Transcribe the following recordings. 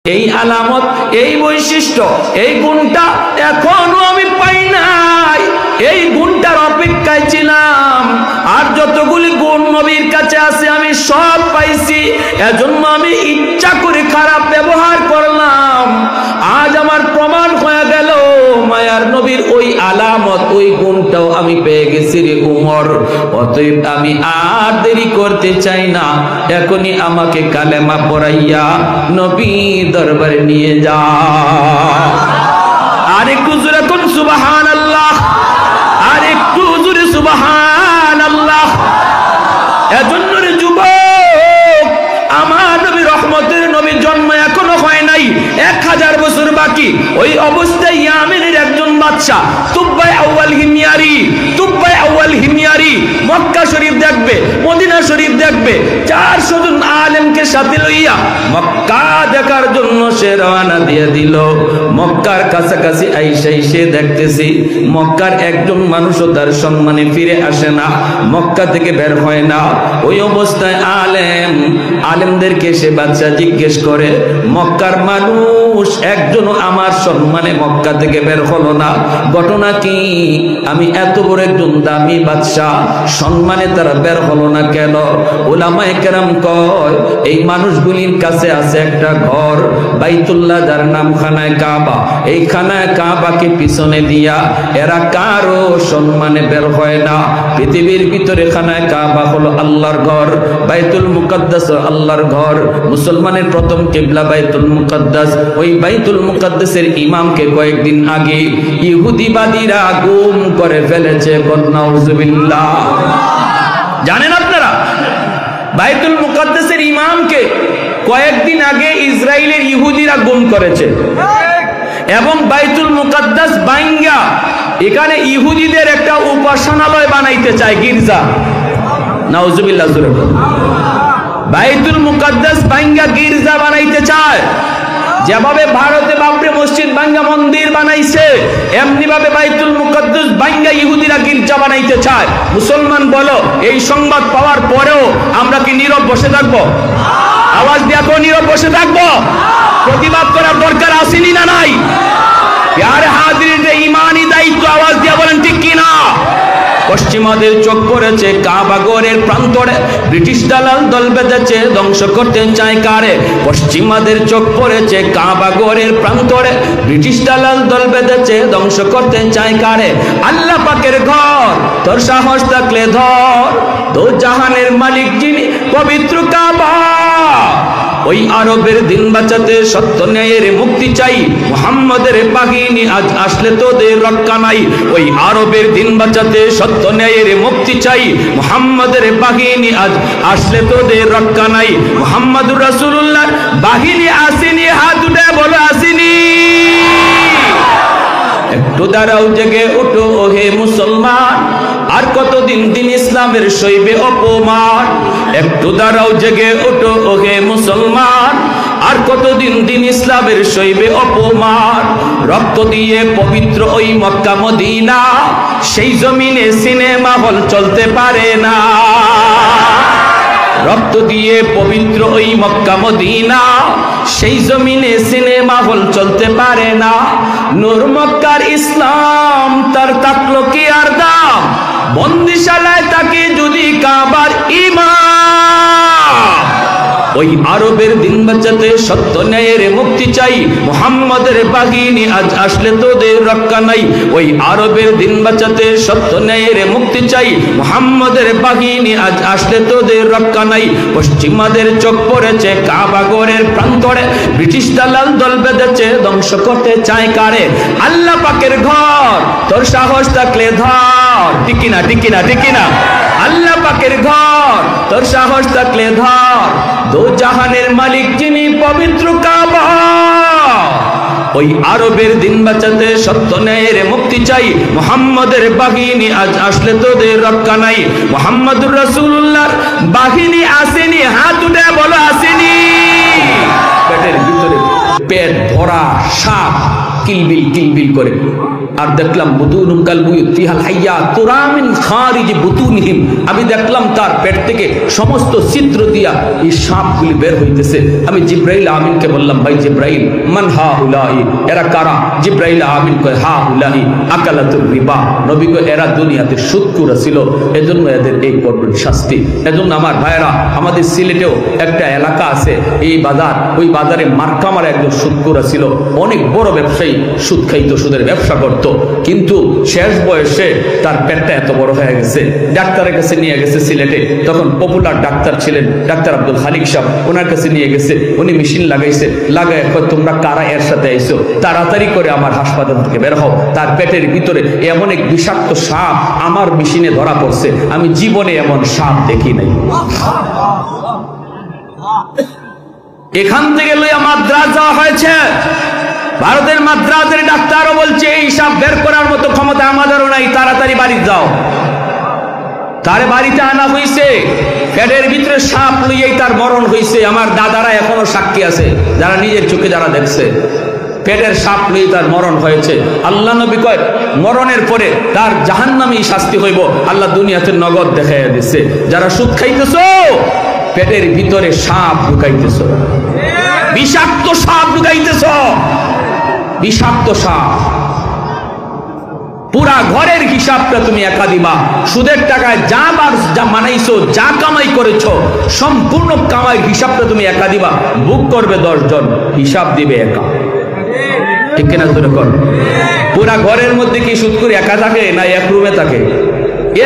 এই আলামত, এই বৈশিষ্ট্য, এই গুণটা এখনো আমি পাই নাই। এই গুণটার অপেক্ষায় ছিলাম। আর যতগুলি গুণ নবীর কাছে আছে আমি সব পাইছি। এজন্য আমি ইচ্ছা করে খারাপ ব্যবহার করলাম। আজ আমার প্রমাণ হয়ে গেল মায়ার নবীর ওই আলামত, ওই গুণটাও আমি পেয়ে গেছি রে উমর। অতএব আমি আর দেরি করতে চাই না, এখনই আমাকে কালেমা পড়াইয়া নবীর দরবারে নিয়ে যা। আর একটু জোরে কোন সুবহানাল্লাহ, আর একটু জোরে সুবহানাল্লাহ। এজন্য রে যুবক, আমার নবী রহমতের নবী জন্ম এখনো হয় নাই, 1000 বছর বাকি। ওই অবস্থায় ইয়ামেনের একজন বাদশা তুব্বাই আউয়াল হিময়ারি মক্কা শরীফ দেখবে, মদিনা শরীফ দেখবে, 400 জন আলেমকে সাথে লইয়া মক্কা দেখার জন্য সে রওনা দিয়ে দিল। মক্কার কাছাকাছি আইসাই সে দেখতেছি মক্কার একজন মানুষও তার সম্মানে ফিরে আসে না, মক্কা থেকে বের হয় না। ওই অবস্থায় আলেমদেরকে সে বাদশা জিজ্ঞেস করে, মক্কার মানুষ একজনও আমার সম্মানে মক্কা থেকে বের হলো না, ঘটনা কি? আমি এত বড় একজন দামি বাদশা, সম্মানে তারা বের হলো না কেন? উলামায়ে কেরাম কয়, এই মানুষগুলির কাছে আছে একটা ঘর বাইতুল্লাহ, যার নাম খানায়ে কাবা। এই খানায়ে কাবাকে পিছনে দিয়া এরা কারো সম্মানে বের হয় না। পৃথিবীর ভিতরে খানায়ে কাবা হলো আল্লাহর ঘর, বাইতুল মুকাদ্দাস আল্লাহর ঘর। মুসলমানের প্রথম কিবলা বাইতুল মুকাদ্দাস। ওই বাইতুল মুকাদ্দাসের ইমামকে কয়েকদিন আগে ইহুদিবাদীরা গুম করে ফেলেছে। নাউজুবিল্লাহ। জানেন আপনারা, বাইতুল মুকাদ্দাসের ইমামকে কয়েকদিন আগে ইসরায়েলের ইহুদিরা গুম করেছে এবং বাইতুল মুকাদ্দাস ভাঙ্গা এখানে ইহুদিদের একটা উপাসনালয় বানাইতে চায়, গির্জা। নাউজুবিল্লাহ। বাইতুল মুকাদ্দাস ভাঙ্গা গির্জা বানাইতে চায়। যেভাবে ভারতে বাবরি মসজিদ ভাঙ্গা মন্দির বানাইছে, এমনি ভাবে বাইতুল মুকাদ্দাস ভাঙ্গা ইহুদিরা গির্জা বানাইতে চায়। মুসলমান বলো, এই সংবাদ পাওয়ার পরেও আমরা কি নীরব বসে থাকবো? আওয়াজ দেখো, নীরব বসে থাকবো? প্রতিবাদ করার দরকার আসেনি না নাই? প্যারে হাজির, ইমানি দায়িত্ব, আওয়াজ দিয়ে বলেন ঠিক কিনা? পশ্চিমাদের চোখ পড়েছে কাবা ঘরের প্রান্তরে, ব্রিটিশ দালাল দল বেঁধেছে ধ্বংস করতে চায় কারে? পশ্চিমাদের চোখ পড়েছে কাবা ঘরের প্রান্তরে, ব্রিটিশ দালাল দল বেঁধেছে ধ্বংস করতে চায় কারে? আল্লাহ পাকের ঘর, তোর সাহস থাকলে ধর, তো জাহানের মালিক যিনি, পবিত্র কাবা। ওই আরবের দিন বাঁচাতে সত্য ন্যায়ের মুক্তি চাই, মুহাম্মদের বাহিনী আজ আসলে তোদের রক্ষা নাই। ওই আরবের দিন বাঁচাতে সত্য ন্যায়ের মুক্তি চাই, মুহাম্মদের বাহিনী আজ আসলে তোদের রক্ষা নাই। মুহাম্মদুর রাসূলুল্লাহর বাহিনী আসেনি, হাত উঠে বলো আসেনি। একটু দাঁড়াও, জেগে ওঠো হে মুসলমান, আর কতদিন দিন ইসলামের সইবে অপমান। একটু দাঁড়াও, জেগে ওঠো হে মুসলমান, আর কতদিন দিন ইসলামের সইবে অপমান। রক্ত দিয়ে পবিত্র ওই মক্কা মদিনা, সেই জমিনে সিনেমা হল চলতে পারে না। রক্ত দিয়ে পবিত্র ওই মক্কা মদিনা, সেই জমিনে সিনেমা হল চলতে পারে না। নূর মক্কার ইসলাম, তার থাকলো কি আর দাম? বন্দিশালায় তাকে যদি কাবার ইমাম। ওই আরবের দিন বাঁচাতে সত্য ন্যায়ের মুক্তি চাই, মুহাম্মদের বাহিনী আজ আসলে তোদের রক্ষা নাই। ওই আরবের দিন বাঁচাতে সত্য ন্যায়ের মুক্তি চাই, মুহাম্মদের বাহিনী আজ আসলে তোদের রক্ষা নাই। পশ্চিমাদের চোখ পড়েছে কাবা ঘরের প্রান্তরে, ব্রিটিশ দালাল দল বেঁধেছে ধ্বংস করতে চায় কারে? আল্লাহ পাকের ঘর, তোর সাহস থাকলে ধর। ঠিক কিনা, ঠিক কিনা, ঠিক কিনা? আল্লাহ পাকের ঘর, তোর সাহস থাকলে ধর, দো জাহানের মালিক যিনি, পবিত্র কাবা। ওই আরবের দিন বাঁচাতে সত্য ন্যায়ের মুক্তি চাই, মুহাম্মদের বাহিনী আজ আসলে তোদের রক্ষা নাই। মুহাম্মদুর রাসূলুল্লাহর বাহিনী আসেনি, হাত উঠে বলো আসেনি। পেটের ভিতরে পেট ভরা সাপ, কিলবিল কিলবিল করে। আর দেখলাম বুতুনুম কাল বুয়ুত ফিহাল হাইয়া তুরা মিন খারিজ বুতুনিহিম, আমি দেখলাম তার পেট থেকে সমস্ত ছিদ্র দিয়া এই সাপগুলি বের হইতেছে। আমি জিব্রাইল আমিনকে বললাম, ভাই জিব্রাইল, মান হাউলাই, এরা কারা? জিব্রাইল আমিন কয়, হাউলাই আকালাতুর রিবা। নবী কয়, এরা দুনিয়াতে সুদখোর ছিল, এজন্য এদের এই করবেন শাস্তি। এজন্য আমার ভাইয়েরা, আমাদের সিলেটেও একটা এলাকা আছে, এই বাজার, ওই বাজারে মার্কামার একজন সুদখোর ছিল, অনেক বড় ব্যবসায়ী, সুদ খাইতো, সুদের ব্যবসা করত। কিন্তু শেষ বয়সে তার পেটটা এত বড় হয়ে গেছে, ডাক্তারের কাছে নিয়ে গেছে সিলেটে। তখন পপুলার ডাক্তার ছিলেন ডাক্তার আব্দুল খালিক সাহেব, ওনার কাছে নিয়ে গেছে। উনি মেশিন লাগাইছে, লাগায় তোমরা কারা এর সাথে আইছো, তাড়াতাড়ি করে আমার হাসপাতাল থেকে বের হও। তার পেটের ভিতরে এমন এক বিষাক্ত সাপ আমার মেশিনে ধরা পড়ছে, আমি জীবনে এমন সাপ দেখি নাই। এখান থেকে লইয়া মাদ্রাজ যাওয়া হয়েছে, ভারতের মাদ্রাজের ডাক্তারও বলছে এই সাপ বের করার মতো ক্ষমতা আমাদেরও নাই, তাড়াতাড়ি বাড়ি যাও। তারে বাড়িতে আনা হয়েছে, পেটের ভিতরে সাপ লইয়াই তার মরণ হয়েছে। আমার দাদারা এখনো সাক্ষী আছে, যারা নিজের চোখে যারা দেখছে, পেটের সাপ লইয়ে তার মরণ হয়েছে। আল্লাহ নবী কয়, মরণের পরে তার জাহান্নামী শাস্তি হইব। আল্লাহ দুনিয়াতে নগদ দেখাইয়া দিচ্ছে, যারা সুদ খাইতেছ, পেটের ভিতরে সাপ ঢুকাইতেছ, বিষাক্ত সাপ ঢুকাইতেছ, বিষাক্ত সাপ। পুরা ঘরের হিসাবটা তুমি একা দিবা। সুদের টাকায় যা মানাইছো, যা কামাই করেছো, সম্পূর্ণ কামাই হিসাবটা তুমি একা দিবা। বুক করবে 10 জন, হিসাব দিবে একা। ঠিক কিনা জোরে কর? পুরা ঘরের মধ্যে কি সুদ করে একা থাকে না এক রুমে থাকে?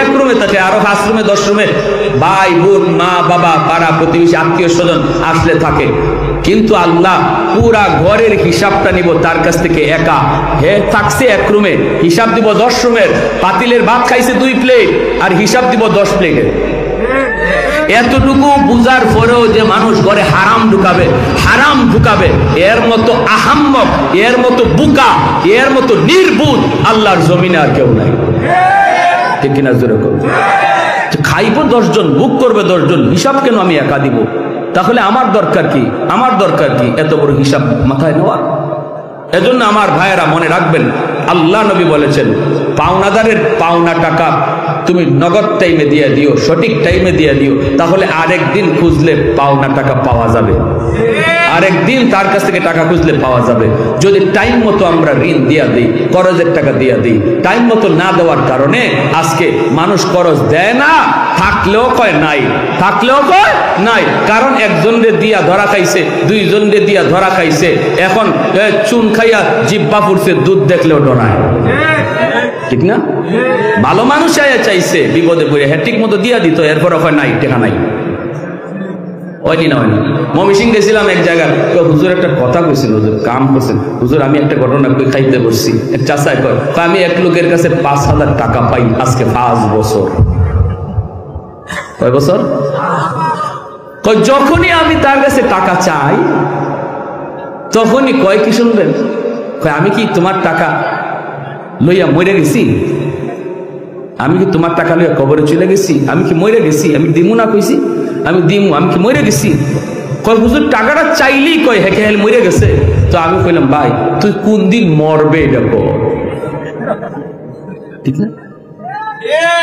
এক রুমে থাকে, আরো 5 রুমে 10 রুমে ভাই বোন মা বাবা পাড়া প্রতিবেশী আত্মীয় স্বজন আসলে থাকে। কিন্তু আল্লাহ পুরা ঘরের হিসাবটা নিব তার কাছ থেকে একা। হে থাকছে এক রুমে, হিসাব দিব 10 রুমের। পাতিলের ভাত খাইছে 2 প্লেট, আর হিসাব দিব 10 প্লেটের। এতটুকু বুঝার পরেও যে মানুষ ঘরে হারাম ঢুকাবে, এর মতো আহাম্মক, এর মতো বুকা, এর মতো নির্বুধ আল্লাহর জমিনে আর কেউ নাই। ঠিক কিনা জোরে করবে? খাইব 10 জন, বুক করবে 10 জন, হিসাব কেন আমি একা দিব? তাহলে আমার দরকার কি? এত বড় হিসাব মাথায় নেওয়া? এজন্য আমার ভাইয়েরা মনে রাখবেন, আল্লাহ নবী বলেছেন, পাওনাদারের পাওনা টাকা তুমি নগদ টাইমে দিয়ে দিও, সঠিক টাইমে দিয়ে দিও, তাহলে আরেকদিন খুঁজলে পাওনা টাকা পাওয়া যাবে। আরেকদিন তার কাছ থেকে টাকা খুঁজলে পাওয়া যাবে। যদি টাইম মতো আমরা ঋণ দিয়া দিই, করজের টাকা দিয়া দিই, টাইম মতো না দেওয়ার কারণে আজকে মানুষ করজ দেয় না, থাকলেও কয় নাই। কারণ একজনরে দিয়া ধরা খাইছে, 2 জনরে দিয়া ধরা খাইছে, এখন চুন খাইয়া জিব্বা ফুরছে, দুধ দেখলেও ডরায়। ঠিক না? ভালো মানুষ চাইছে বিপদে পড়ে, হ্যাঁ ঠিক মতো দিয়া দিত, এরপর হয় নাই, টেকা নাই। হয়নি না মমিসিং গেছিলাম এক জায়গায়, হুজুর একটা কথা কইছিল, হুজুর কাম করছেন, হুজুর আমি একটা ঘটনা খাইতে বসছি, এক চাচায় কয়, আমি এক লোকের কাছে 5,000 টাকা পাই আজকে 5 বছর। কয় বছর? যখনই আমি তার কাছে টাকা চাই, তখনই কয় কি শুনবেন, আমি কি তোমার টাকা লইয়া মরে গেছি? আমি কি তোমার টাকা লইয়া কবরে চলে গেছি? আমি কি মরে গেছি? আমি দিমু না কইছি? আমি দিমু, আমি কি মরে গেছি? কয় হুজুর টাকাটা চাইলেই কয় হেকে হেল মরে গেছে। তো আমি কইলাম, ভাই তুই কোন দিন মরবে এটা কর। ঠিক না?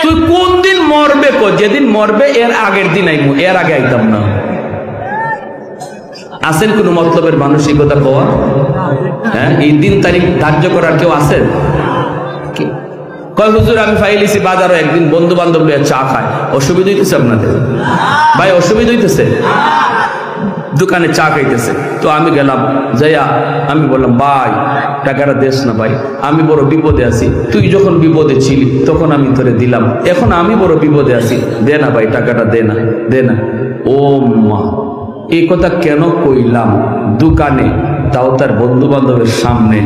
তুই কোন দিন মরবে কর, যেদিন মরবে এর আগের দিন আইমু, এর আগে আইতাম না। আছেন কোন মতলবের মানসিকতা পাওয়া? হ্যাঁ, এই দিন তারিখ ধার্য করার কেউ আছেন? কয় হুজুর আমি ফাইলিছি বাজারও একদিন বন্ধু বান্ধব চা খায়, অসুবিধা হইতেছে আপনাদের? ভাই অসুবিধা হইতেছে? দোকানে চা খাইতেছে, তো আমি গেলাম, যাইয়া আমি বললাম, ভাই টাকাটা দেশ না ভাই, আমি বড় বিপদে আছি, তুই যখন বিপদে ছিলি তখন আমি তোরে দিলাম, এখন আমি বড় বিপদে আছি, দে না ভাই টাকাটা, দে না। ও মা, এই কথা কেন কইলাম? দোকানে, তাও তার বন্ধু বান্ধবের সামনে,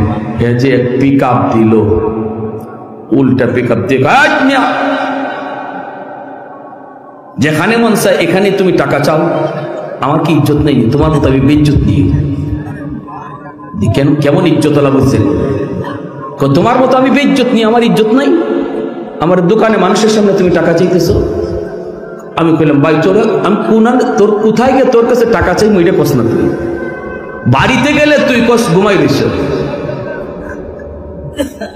এ যে এক পিক আপ দিল, উল্টা পিক আপ দিয়ে, যেখানে মন চায় এখানে তুমি টাকা চাও, আমার কি ইজ্জত নেই? তোমার মতো আমি বেইজ্জত নিয়ে কেন? কেমন ইজ্জতলা বলছেন? তোমার মতো আমি বেইজ্জত নিয়ে, আমার ইজ্জত নাই? আমার দোকানে মানুষের সামনে তুমি টাকা চাইতেছো? আমি কইলাম, ভাই আমি তোর কোথায় গিয়ে তোর কাছে টাকা চাই? মুইটা কস না, তুই বাড়িতে গেলে তুই কস ঘুমাই দিস,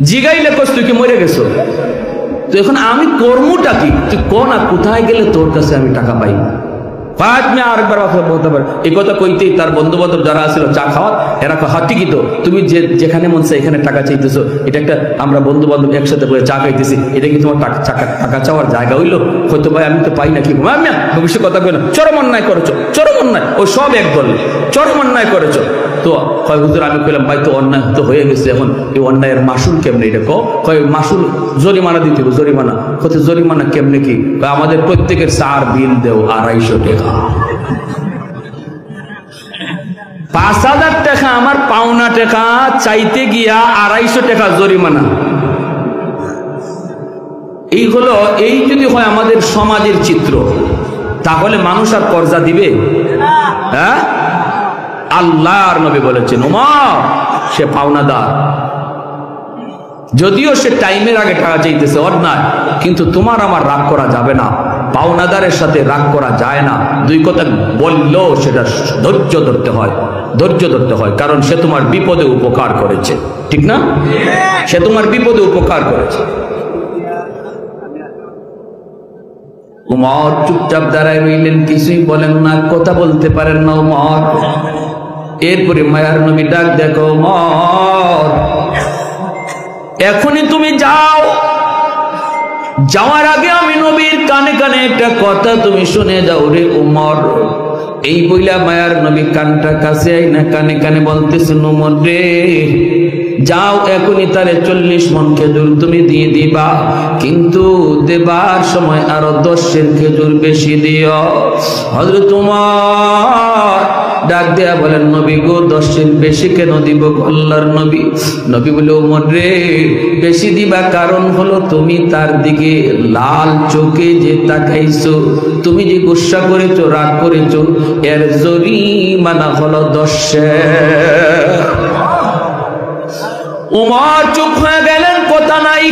জিগাইলে কস তুই কি মরে গেছো? তো এখন আমি কর্মটা কি? তুই কোন কোথায় গেলে তোর কাছে আমি টাকা পাই? আরেকবার বলতে পারে এই কথা কইতেই তার বন্ধু বান্ধব যারা আছিল চা খাওয়া, এরা হ্যাঁ ঠিকই তো, তুমি যেখানে মন চাই এখানে টাকা চাইতেছো, এটা একটা আমরা বন্ধু বান্ধব একসাথে করে চা খাইতেছি, এটা কি তোমার টাকা চাওয়ার জায়গা হইলো? হয়তো ভাই আমি তো পাই না, কি ভবিষ্যৎ কথা কই না, চরম অন্যায় করেছো, চরম অন্যায়। ও সব এক দল, চরম অন্যায় করেছো। তো কয় হুজুর আমি কইলাম ভাই তো অন্যায় তো হয়ে গেছে, এখন এই অন্যায়ের মাসুল কেমনে? এটা কয় মাসুল জরিমানা দিতে হবে। জরিমানা কত? জরিমানা কেমনে কি? আমাদের প্রত্যেকের 4 বিল দেও 250 টাকা। 5000 টাকা আমার পাওনা টাকা চাইতে গিয়া 250 টাকা জরিমানা। এই হলো, এই যদি হয় আমাদের সমাজের চিত্র, তাহলে মানুষ আর কর্জা দিবে? হ্যাঁ, আল্লাহর নবী বলেছেন ওমর সে পাওনাদার, যদিও সে টাইমের আগে টাকা চাইতেছে অন্যায়, কিন্তু তোমার আমার রাগ করা যাবে না, পাওনাদারের সাথে রাগ করা যায় না। দুই কথা বললেও সেটা ধৈর্য ধরতে হয়, ধৈর্য ধরতে হয়, কারণ সে তোমার বিপদে উপকার করেছে, ঠিক না? সে তোমার বিপদে উপকার করেছে। উমর চুপচাপ দাঁড়ায় রইলেন, কিছুই বলেন না, কথা বলতে পারেন না উমর। এরপরে মায়ার নবী ডাক, দেখো উমর এখনই তুমি যাও, যাওয়ার আগে আমি নবীর কানে কানে একটা কথা তুমি শুনে যাও রে উমর। এই বইলা মায়ার নবী কানটা কাছে আইনা কানে কানে বলতেছেন উমর রে যাও, এখনই তারে 40 মণ খেজুর তুমি দিয়ে দিবা, কিন্তু দেবার সময় আরো 10 খেজুর বেশি দিও। হযরত উমর ডাক দেয়া বলেন, নবী গো 10 বেশি কেন দিব? আল্লাহর নবী নবী বলে, উমর রে বেশি দিবা কারণ হলো তুমি তার দিকে লাল চোখে যে তাকাইছো, তুমি যে গুসা করেছো, রাগ করেছো, এর জরিমানা হলো 10। উমর চুপ হয়ে গেলেন, কথা নাই।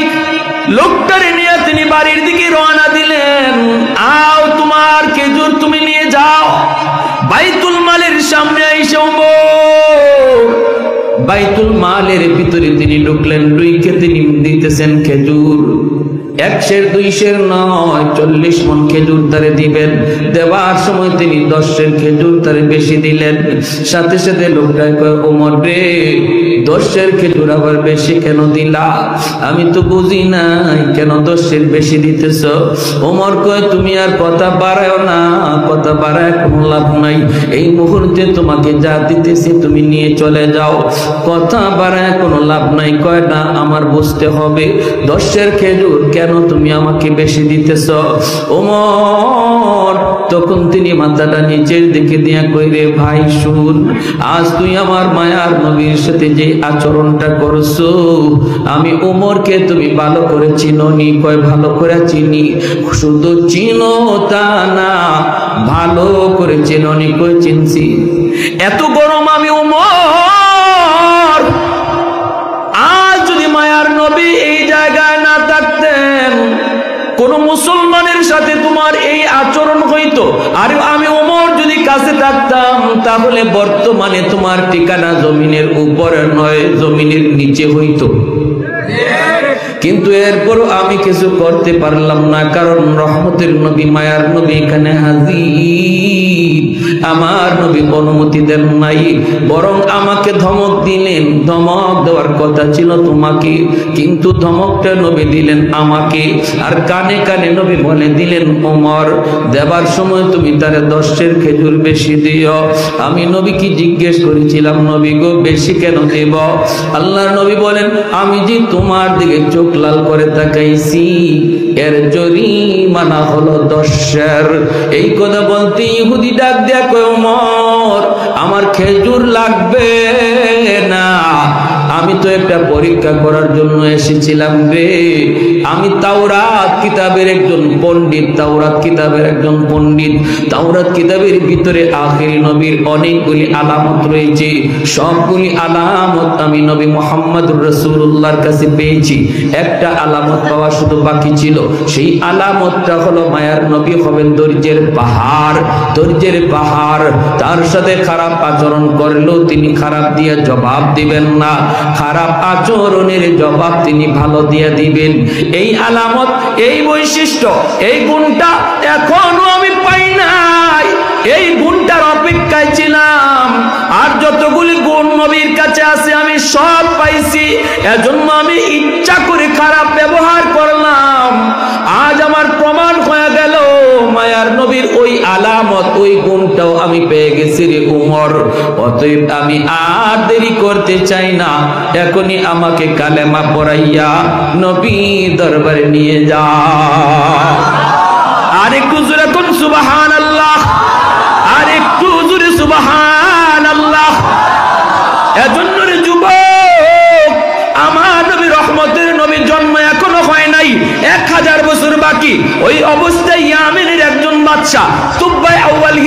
লোকটারে নিয়ে তিনি বাড়ির দিকে রওনা দিলেন। আও তোমার খেজুর তুমি নিয়ে যাও। বাইতুল মালের সামনে এসে বাইতুল মালের ভিতরে তিনি ঢুকলেন, ঢুকে তিনি দিতেছেন খেজুর। 100 200 নয়, 40 মণ খেজুর তারে দিবেন। দেওয়ার সময় তিনি 10 খেজুর তারে বেশি দিলেন। সাথে সাথে লোকটা কয়, ওমর রে 10 খেজুর আবার বেশি কেন দিলা? আমি তো বুঝি নাই কেন 10 বেশি দিতেছ। ওমর কয়, তুমি আর কথা বাড়াও না, কথা বাড়ায় কোনো লাভ নাই। এই মুহূর্তে তোমাকে যা দিতেছি তুমি নিয়ে চলে যাও, কথা বাড়ায় কোনো লাভ নাই। কয় না, আমার বুঝতে হবে 10 খেজুর কেন তুমি আমাকে বেশি দিতেছ। ওমর তখন তিনি মাথাটা নিচের দিকে দিয়া কইরে, ভাই শুন, আজ তুই আমার মায়ার নবীর সাথে যে আচরণটা করছো, আমি ওমরকে তুমি ভালো করে চিনোনি? কয় ভালো করে চিনি। শুধু চিনো তা না, ভালো করে চিনোনি? কই চিনছি। এত গরম আমি ওমর। আজ যদি মায়ার নবী এই জায়গায় না থাকতেন, কোন মুসলমানের সাথে তোমার এই আচরণ হইতো, আর আমি ওমর যদি কাছে থাকতাম, তাহলে বর্তমানে তোমার ঠিকানা জমিনের উপরে নয়, জমিনের নিচে হইতো। কিন্তু এরপরও আমি কিছু করতে পারলাম না, কারণ রহমতের নবী মায়ার নবী এখানে হাজির। আমার নবী অনুমতি দেন নাই, বরং আমাকে ধমক দিলেন। ধমক দেওয়ার কথা ছিল তোমাকে, কিন্তু ধমকটা নবী দিলেন আমাকে। আর কানে কানে নবী বলে দিলেন, ওমর দেবার সময় তুমি তারে 10 খেজুর বেশি দিও। আমি নবীকে জিজ্ঞেস করেছিলাম, নবী গো বেশি কেন দেব? আল্লাহর নবী বলেন, আমি যে তোমার দিকে চোখ লাল করে তাকাইছি, এর জরিমানা হলো 10। এই কথা বলতে ইহুদি ডাক দেয়া কয়, ওমর আমার খেজুর লাগবে না, আমি তো একটা পরীক্ষা করার জন্য এসেছিলাম রে। আমি তাওরাত কিতাবের একজন পণ্ডিত, তাওরাত কিতাবের একজন পণ্ডিত। তাওরাত কিতাবের ভিতরে আখির নবীর অনেকগুলি আলামত রয়েছে, সবগুলি আলামত আমি নবী মুহাম্মদুর রাসূলুল্লাহর কাছে পেয়েছি। একটা আলামত পাওয়া শুধু বাকি ছিল, সেই আলামতটা হলো মায়ার নবী হবেন ধৈর্যের পাহাড়। ধৈর্যের পাহাড়। তার সাথে খারাপ আচরণ করলেও তিনি খারাপ দিয়ে জবাব দিবেন না। খারাপ আচরণের জবাব তিনি ভালো দিয়ে দিবেন। এই আলামত, এই বৈশিষ্ট্য, এই গুণটা এখনো আমি পাই নাই। এই গুণটার অপেক্ষায় ছিলাম। আর যতগুলি গুণ নবীর কাছে আছে আমি সব পাইছি, এজন্য আমি ইচ্ছা করে খারাপ ব্যবহার করলাম। আজ আমার প্রমাণ হয়ে গেল মায়ার নবীর ওই আলামত, ওই গুণটাও আমি পেয়ে গেছি রে উমর। অতএব আমি আর দেরি করতে চাই না, এখনই আমাকে কালেমা পড়াইয়া নবী দরবারে নিয়ে যা। আর একটু জোরে কোন সুবহানাল্লাহ, আর একটু জোরে সুবহানাল্লাহ। এজন্য রে যুবক, আমার নবী রহমতের নবী জন্ম এখনো হয় নাই, 1000 বছর বাকি। ওই অবস্থায় ইয়ামেনের একজন বাদশা তুব্বাই আউয়াল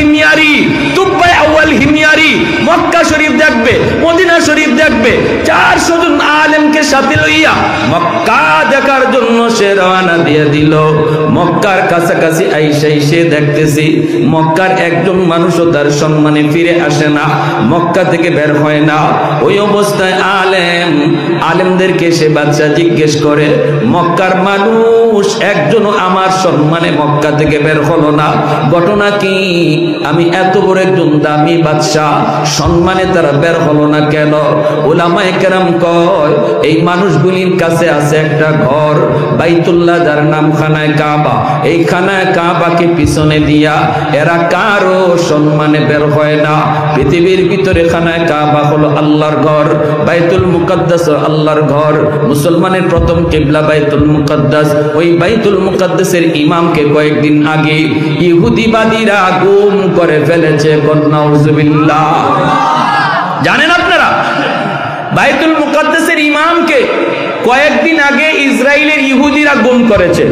হিময়ারি মক্কা শরীফ দেখবে, মদিনা শরীফ দেখবে, 400 জন আলেমকে সাথে লইয়া মক্কা দেখার জন্য সে রওনা দিয়ে দিল। মক্কার কাছাকাছি আইসাই সে দেখতেছি মক্কার একজন মানুষও তার সম্মানে ফিরে আসে না, মক্কা থেকে বের হয় না। ওই অবস্থায় আলেমদেরকে সে বাদশা জিজ্ঞেস করে, মক্কার মানুষ একজনও আমার সম্মানে মক্কা থেকে বের হলো না, ঘটনা কি? আমি এত বড় একজন দামি বাদশা, সম্মানে তারা বের হলো না কেন? উলামায়ে কেরাম কয়, এই মানুষগুলির কাছে আছে একটা ঘর বাইতুল্লাহ, যার নাম খানায়ে কাবা। এই খানায়ে কাবাকে পিছনে দিয়া এরা কারো সম্মানে বের হয় না। পৃথিবীর ভিতরে খানায়ে কাবা হলো আল্লাহর ঘর, বাইতুল মুকাদ্দাস আল্লাহর ঘর। মুসলমানের প্রথম কিবলা বাইতুল মুকাদ্দাস। ওই বাইতুল মুকাদ্দাসের ইমামকে কয়েকদিন আগে ইহুদিবাদীরা গুম করে ফেলেছে। নাউজুবিল্লাহ। জানেন আপনারা, বাইতুল মুকাদ্দাসের ইমামকে কয়েকদিন আগে ইসরায়েলের ইহুদিরা গুম করেছে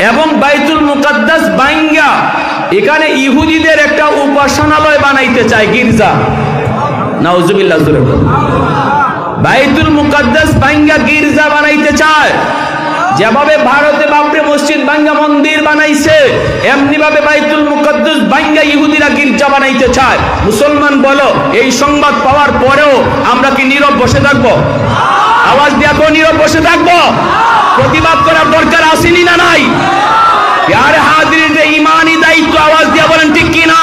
এবং বাইতুল মুকাদ্দাস ভাঙ্গা এখানে ইহুদিদের একটা উপাসনালয় বানাইতে চায়, গির্জা। নাউজুবিল্লাহ। বাইতুল মুকাদ্দাস ভাঙ্গা গির্জা বানাইতে চায়। যেভাবে ভারতে বাবরি মসজিদ ভাঙ্গা মন্দির বানাইছে, এমনি ভাবে বাইতুল মুকাদ্দাস ভাঙ্গা ইহুদিরা গির্জা বানাইতে চায়। মুসলমান বলো, এই সংবাদ পাওয়ার পরেও আমরা কি নীরব বসে থাকবো? আওয়াজ দিয়ে নীরব বসে থাকবো? প্রতিবাদ করার দরকার আসেনি না নাই? প্যারে হাজিরিন, ইমানি দায়িত্ব, আওয়াজ দিয়ে বলেন ঠিক কিনা?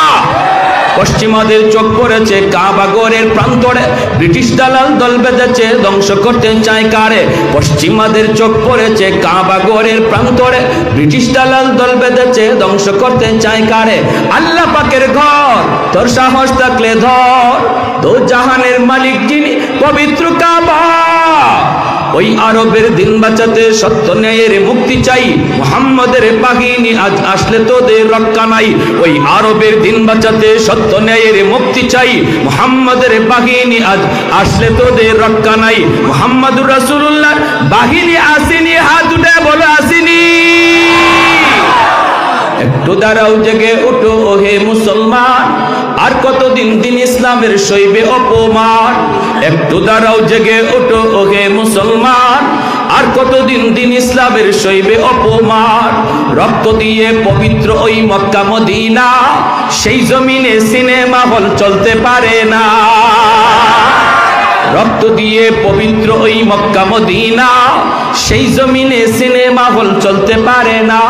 পশ্চিমাদের চোখ পড়েছে কাবা ঘরের প্রান্তরে, ব্রিটিশ দালাল দল বেঁধেছে ধ্বংস করতে চায় কারে? পশ্চিমাদের চোখ পড়েছে কাবা ঘরের প্রান্তরে, ব্রিটিশ দালাল দল বেঁধেছে ধ্বংস করতে চায় কারে? আল্লাহ পাকের ঘর, তোর সাহস থাকলে ধর, তো জাহানের মালিক যিনি, পবিত্র কাবা। ওই আরবের দিন বাঁচাতে সত্য ন্যায়ের মুক্তি চাই, মুহাম্মাদের বাহিনী আজ আসলে তোদের রক্ষা নাই। ওই আরবের দিন বাঁচাতে সত্য ন্যায়ের মুক্তি চাই, মুহাম্মাদের বাহিনী আজ আসলে তোদের রক্ষা নাই। মুহাম্মাদুর রাসূলুল্লাহ বাহিনী আসেনি, হাত উঠে বলো আসেনি। একটু দাঁড়াও, জেগে উঠো হে মুসলমান, আর কতদিন দিন ইসলামের সইবে অপমান। একটু দাঁড়াও, জেগে উঠো হে মুসলমান, আর কতদিন দিন ইসলামের সইবে অপমান। রক্ত দিয়ে পবিত্র ওই মক্কা মদিনা, সেই জমিনে সিনেমা হল চলতে পারে না। রক্ত দিয়ে পবিত্র ওই মক্কা মদিনা, সেই জমিনে সিনেমা হল চলতে পারে না।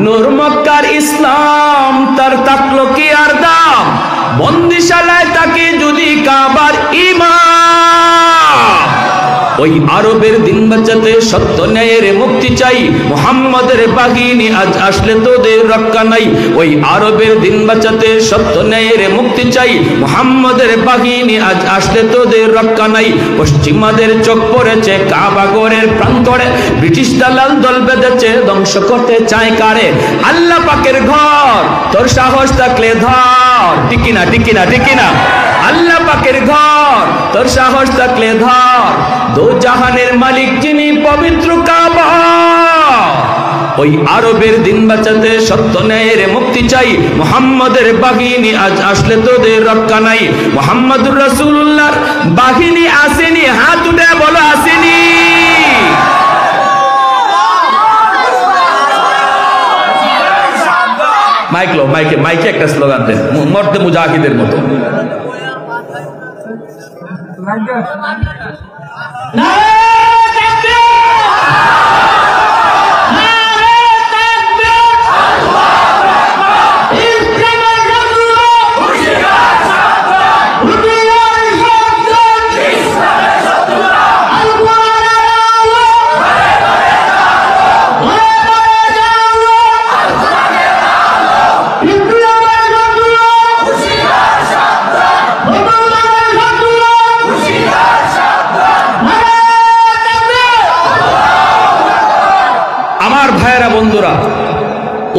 নূর মক্কার ইসলাম, তার থাকলো কি আর দাম? বন্দিশালায় তাকে যদি কাবার ইমাম। ওই আরবের দিন বাঁচাতে সত্য ন্যায়ের মুক্তি চাই, মুহাম্মাদের বাহিনী আজ আসলে তোদের রক্ষা নাই। ওই আরবের দিন বাঁচাতে সত্য ন্যায়ের মুক্তি চাই, মুহাম্মাদের বাহিনী আজ আসলে তোদের রক্ষা নাই। পশ্চিমাদের চোখ পড়েছে কাবা ঘরের প্রান্তরে, ব্রিটিশ দালাল দল বেঁধেছে ধ্বংস করতে চায় কারে? আল্লাহ পাকের ঘর, তোর সাহস থাকলে ধর। ঠিক কিনা, ঠিক কিনা, ঠিক কিনা? আল্লাহ পাকের ঘর, তোর সাহস থাকলে ধর, দো জাহানের মালিক যিনি, পবিত্র কাবা। ওই আরবের দিন বাঁচাতে সত্য ন্যায়ের মুক্তি চাই, মুহাম্মাদের বাহিনী আজ আসলে তোদের রক্ষা নাই। মুহাম্মাদুর রাসূলুল্লাহর বাহিনী আসেনি, হাত উঠে বলো আসেনি। মাইক লো, মাইকে মাইকে একটা স্লোগান দেন, মর্দে মুজাহিদের মতো।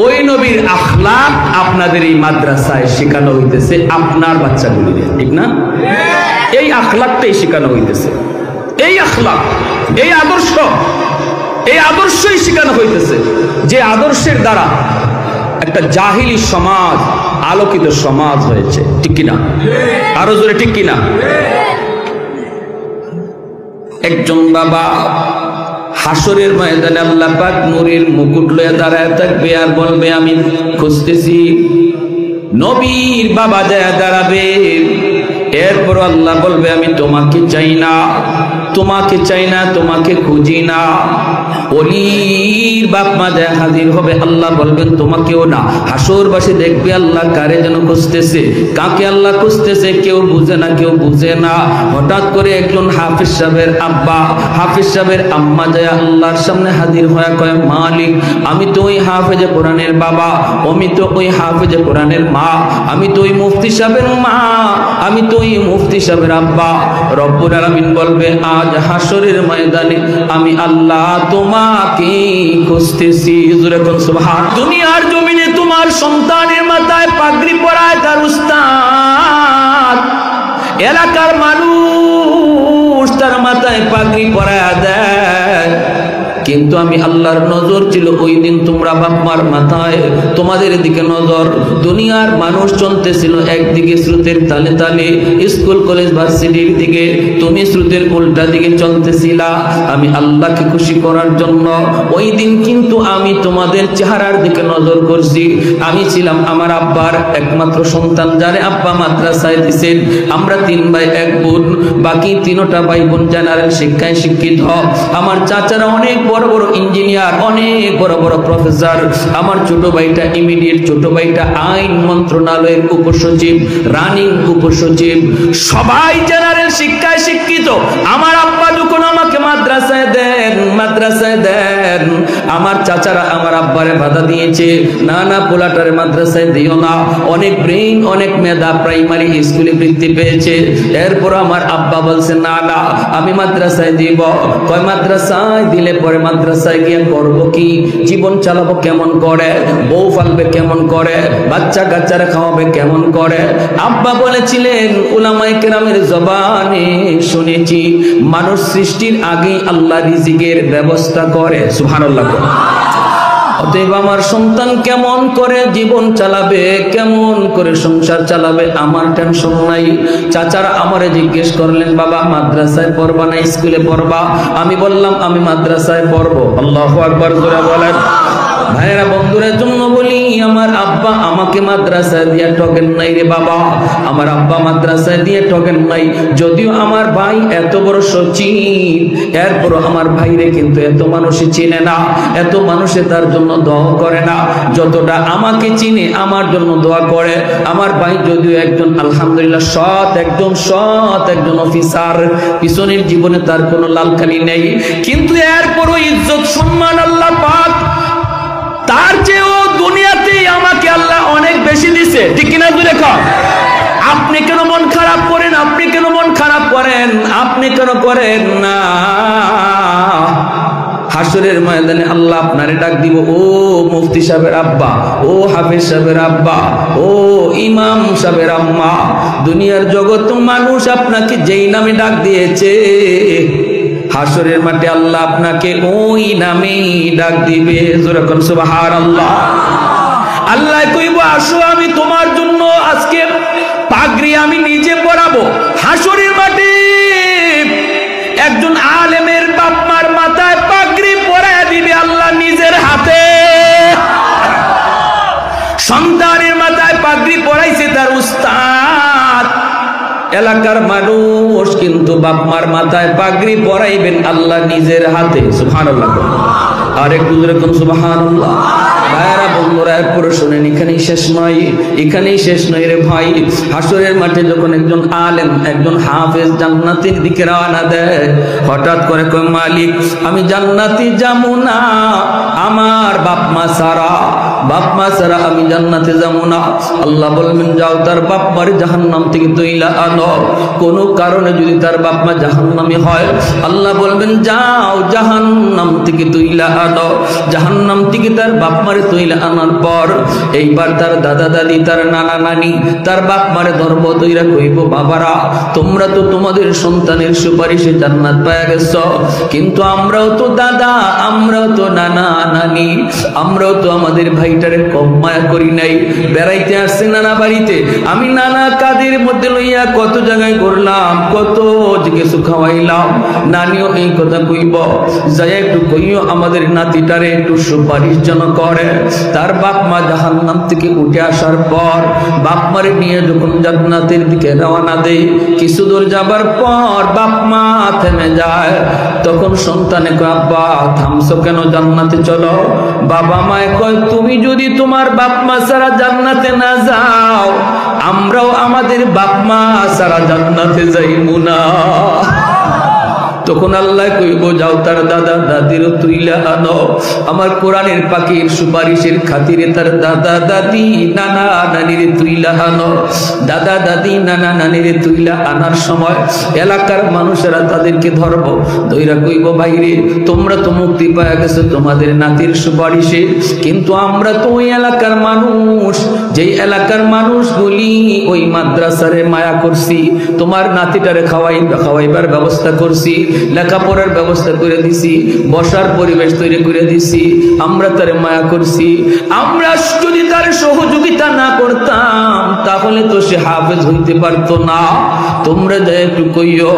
ওই নবীর আখলাক আপনাদের এই মাদ্রাসায় শেখানো হইতেছে, আপনার বাচ্চাগুলিকে, ঠিক না? এই আখলাকটাই শেখানো হইতেছে, এই আখলাক, এই আদর্শ, এই আদর্শই শেখানো হইতেছে, যে আদর্শের দ্বারা একটা জাহিলি সমাজ আলোকিত সমাজ হয়েছে, ঠিক কিনা? আরো জোরে ঠিক কিনা? একজন বাবা হাসরের ময়দানে আল্লাহ পাক নূরের মুকুট লয়ে দাঁড়ায় থাকবে আর বলবে আমি খুঁজতেছি। নবীর বাবা যায় দাঁড়াবে, এরপর আল্লাহ বলবে আমি তোমাকে চাই না, তোমাকে চাই না, তোমাকে খুঁজি না। ওলির বাপ মা যায় হাজির হবে, আল্লাহ বলবেন তোমাকেও না। হাসরবাসী দেখবে আল্লাহ কারে যেন খুঁজতেছে, কাকে আল্লাহ খুঁজতেছে কেউ বুঝে না, কেউ বুঝে না। হঠাৎ করে একজন হাফিজ সাহেবের আব্বা, হাফিজ সাহেবের আম্মা যায় আল্লাহর সামনে হাজির হয়ে কয় মালিক আমি তো ওই হাফেজে কোরআনের বাবা, আমি তো ওই হাফেজে কোরআনের মা, আমি তো ওই মুফতি সাহেবের মা, আমি তো ওই মুফতি সাহেবের আব্বা। রব্বুল আলামিন বলবে আজ হাসরের ময়দানে আমি আল্লাহ তোমাকে খুঁজতেছি। সুবহান। দুনিয়ার জমিনে তোমার সন্তানের মাথায় পাগড়ি পরায় তার উস্তাদ, এলাকার মানুষ তার মাথায় পাগড়ি পরায় দেয়, কিন্তু আমি আল্লাহর নজর ছিল ওই দিন তোমরা বাপ মার মাথায়, তোমাদের দিকে নজর। দুনিয়ার মানুষ চলতেছিল একদিকে স্রোতের তালে তালে, স্কুল কলেজ ভার্সিটির দিকে, তুমি স্রোতের উল্টা দিকে চলতেছিলা। আমি আল্লাহকে খুশি করার জন্য ওই দিন কিন্তু আমি তোমাদের চেহারার দিকে নজর করছি। আমি ছিলাম আমার আব্বার একমাত্র সন্তান, যারে আব্বা মাদ্রাসায় দিছেন। আমরা 3 ভাই 1 বোন, বাকি 3টা ভাই বোন জেনারেল শিক্ষায় শিক্ষিত। আমার চাচারা অনেক বড় বড় ইঞ্জিনিয়ার, অনেক বড় বড় প্রফেসর। আমার ছোট ভাইটা ইমিডিয়েট ছোট ভাইটা আইন মন্ত্রণালয়ের উপসচিব, রানিং উপসচিব, সবাই জেনারেল শিক্ষায় শিক্ষিত। আমার আব্বা যখন আমাকে মাদ্রাসায় দেন, আমার চাচারা আমার আব্বারে বাধা দিয়েছে, না না পোলাটারে মাদ্রাসায় দিও না, অনেক ব্রেইন অনেক মেধা, প্রাইমারি স্কুলে বৃত্তি পেয়েছে। এরপর আমার আব্বা বলছে না না আমি মাদ্রাসায় দিব। কয় মাদ্রাসায় দিলে পরে মাদ্রাসায় গিয়ে করবো কি, জীবন চালাবো কেমন করে, বউ ফালবে কেমন করে, বাচ্চা কাচ্চারা খাওয়াবে কেমন করে। আব্বা বলেছিলেন উলামায়ে কেরামের জবানে শুনেছি মানুষ সৃষ্টির আগেই আল্লাহ রিজিকের ব্যবস্থা করে। সুবহানাল্লাহ। অতএব আমার সন্তান কেমন করে জীবন চালাবে, কেমন করে সংসার চালাবে আমার টেনশন নাই। চাচারা আমারে জিজ্ঞেস করলেন বাবা মাদ্রাসায় পড়বা না স্কুলে পড়বা? আমি বললাম আমি মাদ্রাসায় পড়বো। আল্লাহু আকবার জোরে বলেন। ভাইরা বন্ধুরা জন্য বলি আমার আব্বা আমাকে মাদ্রাসায় দিয়ে ঠকেন নাই রে বাবা, আমার আব্বা মাদ্রাসায় দিয়ে ঠকেন নাই। যদিও আমার ভাই এত বড় সচিব, এরপর আমার ভাইরে কিন্তু এত মানুষই চিনে না, এত মানুষে তার জন্য দোয়া করে না যতটা আমাকে চিনে আমার জন্য দোয়া করে। আমার ভাই যদিও একজন আলহামদুলিল্লাহ সৎ একজন অফিসার, পিছনের জীবনে তার কোনো লালকালি নেই, কিন্তু এরপরও ইজ্জত সম্মান আল্লাহ পাক তার চেয়েও দুনিয়াতেই আমাকে আল্লাহ অনেক বেশি দিছে, ঠিক কিনা দূরে কর। আপনি কেন মন খারাপ করেন, আপনি কেন মন খারাপ করেন, আপনি কেন করেন না? হাসরের ময়দানে আল্লাহ আপনারে ডাক দিব, ও মুফতি সাহেবের আব্বা, ও হাফেজ সাহেবের আব্বা, ও ইমাম সাহেবের আম্মা। দুনিয়ার জগৎ মানুষ আপনাকে যেই নামে ডাক দিয়েছে, হাসরের মাঠে আল্লাহ আপনাকে ওই নামেই ডাক দিবে। যখন সুবহানাল্লাহ। আল্লাহ কইব আসো আমি তোমার জন্য আজকে পাগড়ি আমি নিজে পরাবো। হাসরের মাঠে একজন আলেমের বাপ মার মাথায় পাগড়ি পরায় দিবে আল্লাহ নিজের হাতে। সন্তানের মাথায় পাগড়ি পরাইছে তার উস্তাদ, এলাকার মানুষ কিন্তু বাপ মার মাথায় পাগড়ি পরাইবেন আল্লাহ নিজের হাতে। সুবহানাল্লাহ। আর একটু যেরকম সুবহানাল্লাহ। ভাইরা বন্ধুরা এরপরে শোনেন, এখানেই শেষ নয়, এখানেই শেষ নয় রে ভাই। হাসরের মাঠে যখন একজন আলেম, একজন হাফেজ জান্নাতের দিকে রওনা দেয়, হঠাৎ করে কয় মালিক আমি জান্নাতে যাবো না, আমার বাপ মা ছাড়া, বাপ মা ছাড়া আমি জান্নাতে যাবো না। আল্লাহ বলবেন যাও তার বাপ মারে জাহান্নাম থেকে তুইলা আনো। কোনো কারণে যদি তার বাপ মা জাহান্নামী হয়, আল্লাহ বলবেন যাও জাহান্নাম থেকে তুইলা আনো। জাহান্নাম থেকে তার বাপ মারে তুইলা আনার পর এইবার তার দাদা দাদি, তার নানা নানি, তার বাপ মারে ধর্ম তৈরা কইব বাবারা তোমরা তো তোমাদের সন্তানের সুপারিশে জান্নাত পায়া গেছ, কিন্তু আমরাও তো দাদা, আমরাও তো নানা নানি, আমরাও তো আমাদের ভাইটারে কম মায়া করি নাই। বেড়াইতে আসছে নানা বাড়িতে, আমি নানা কাদের মধ্যে লইয়া কত জায়গায় করলাম, কত কিছু খাওয়াইলাম। নানিও এই কথা কইব, যাই একটু কইও আমাদের নাতিটারে একটু সুপারিশ যেন করে। তার বাপ মা জাহান্নাম থেকে উঠে আসার পর বাপ মারে নিয়ে যখন জান্নাতের দিকে রওনা দেয়, কিছু দূর যাবার পর বাপ মা থেমে যায়। তখন সন্তানে কয় আব্বা থামছো কেন, জান্নাতে চলো। বাবা মায় কয় তুমি যদি তোমার বাপ মা ছাড়া জান্নাতে না যাও, আমরাও আমাদের বাপ মা ছাড়া জান্নাতে যাইবো না। তখন আল্লাহ কইব যাও তার দাদা দাদির তুইলা আনো। আমার কোরআনের পাখির সুপারিশের খাতিরে তার দাদা দাদি নানা নানির তুইলা আনো। দাদা দাদি নানা নানির তুইলা আনার সময় এলাকার মানুষেরা তাদেরকে ধরব, ধইরা কইব বাইরে তোমরা তো মুক্তি পাওয়া গেছো তোমাদের নাতির সুপারিশে, কিন্তু আমরা তো ওই এলাকার মানুষ, যেই এলাকার মানুষগুলি ওই মাদ্রাসারে মায়া করছি, তোমার নাতিটারে খাওয়াইবার ব্যবস্থা করছি, লেখাপড়ার ব্যবস্থা করে দিছি, বসার পরিবেশ তৈরি করে দিছি, আমরা তার মায়া করছি। আমরা যদি তার সহযোগিতা না করতাম তাহলে তো সে হাফেজ হইতে পারতো না। তোমরা যা একটু কইও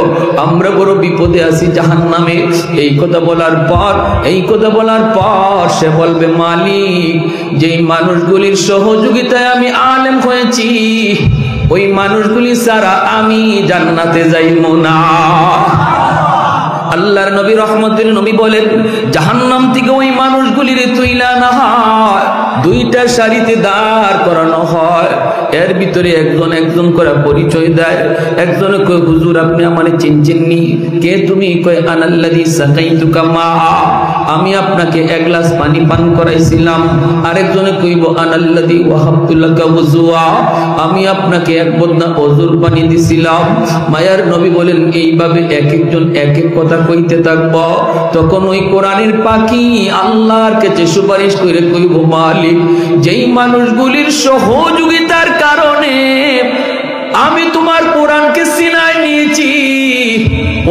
আমরা বড় বিপদে আছি জাহান্নামে। এই কথা বলার পর সে বলবে মালিক যেই মানুষগুলির সহযোগিতায় আমি আলেম হয়েছি, ওই মানুষগুলি ছাড়া আমি জান্নাতে যাইব না। আল্লাহর নবী রহমতের নবী বলেন জাহান্নাম থেকে ওই মানুষগুলির তুইলা না হয়, দুইটা সারিতে দাঁড় করানো হয়। এর ভিতরে একজন করে পরিচয় দেয়। একজনে কয় হুজুর আপনি আমারে চিনছেননি, কে তুমি? কয় আনাল্লাযী সাকাইতুকা মা, আমি আপনাকে এক গ্লাস পানি পান করাইছিলাম। আরেকজনে কইব আনাল্লাযী ওয়াহাবতু লাকা ওযুয়া, আমি আপনাকে এক বদনা ওযুর পানি দিছিলাম। মায়ার নবী বলেন এইভাবে এক একজন এক এক কথা কইতে থাকব। তখন ওই কোরআনের পাখি আল্লাহর কাছে সুপারিশ করে কইব মালিক যেই মানুষগুলির সহযোগিতার কারণে আমি তোমার কোরআনকে সিনায় নিয়েছি,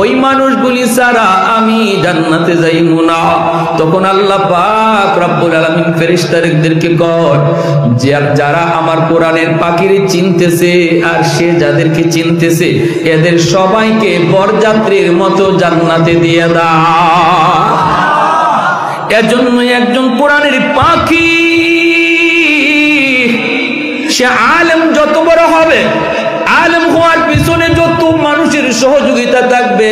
ওই মানুষগুলি ছাড়া আমি জান্নাতে যাইব না। তখন আল্লাহ পাক রব্বুল আলামিন ফেরেশতাদেরকে কয় যারা আমার কোরআনের পাখিরে চিনতেছে আর সে যাদেরকে চিনতেছে এদের সবাইকে বরযাত্রীর মতো জান্নাতে দিয়ে দাও। এজন্য একজন কোরআনের পাখি সে আলেম যত বড় হবে, আলেম হওয়ার পিছনে যত মানুষের সহযোগিতা থাকবে,